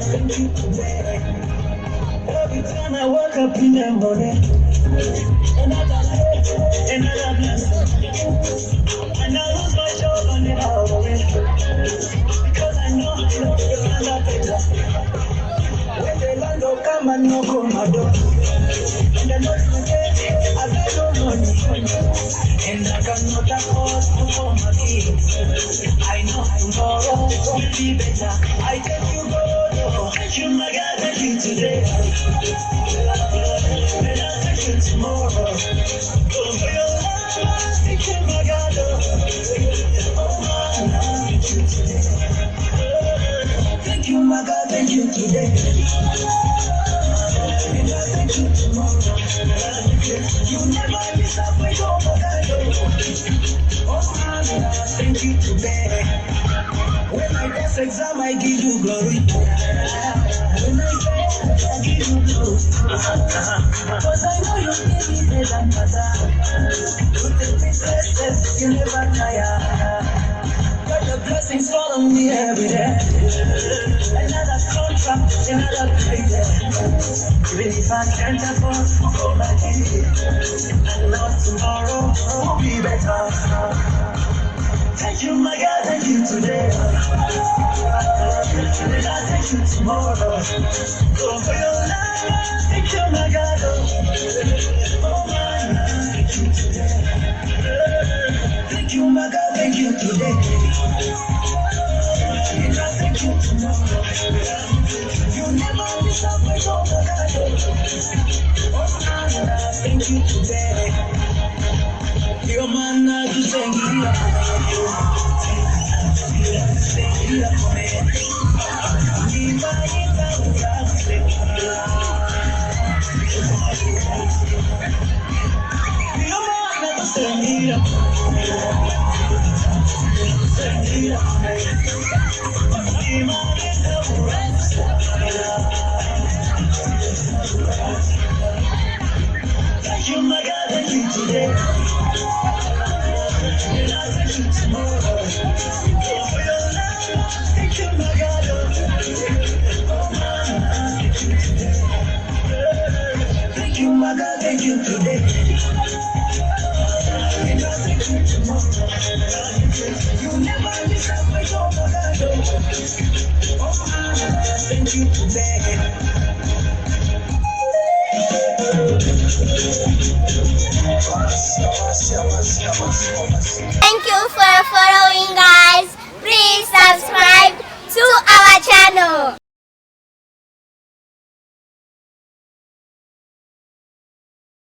Thank you today. Every time I wake up in the morning, another blessing, and I lose my job on the highway because I know you land better. When the land will come and knock on my door, and I know today I got no money, and I cannot afford for my kids. I know tomorrow will be better. I thank you, God. Thank you, my God. Thank you today. And I thank you tomorrow. Oh, for your love. Thank you, my God. Oh, man. Thank you today. Thank you, my God. Thank you today. And I thank you tomorrow. You never miss a break, oh, my God. Oh, man. Thank you today. When I pass exam, I give you glory. When I fail, I give you glory. Cause I know you give me better than mother. You take me places, you never tire. But the blessings follow me every day. Another contract, another payday. Even if I can't afford all my kids, I know tomorrow will be better. Thank you, my God, thank you today. And I thank you tomorrow. Oh, for your love, thank you, my God. Oh, my, thank you today. Thank you, my God, thank you today. And I thank you tomorrow. You never miss a break, oh, my God. Oh, my, thank you today. Your man, I do thank you. Thank you, my God, thank you today. And I thank you tomorrow. Oh, for your love, thank you, my God. Oh, man, thank you today. Thank you, my God, thank you today. And I thank you tomorrow. You never miss a break, oh, my God. Oh, man, thank you today. Thank you for following, guys. Please subscribe to our channel.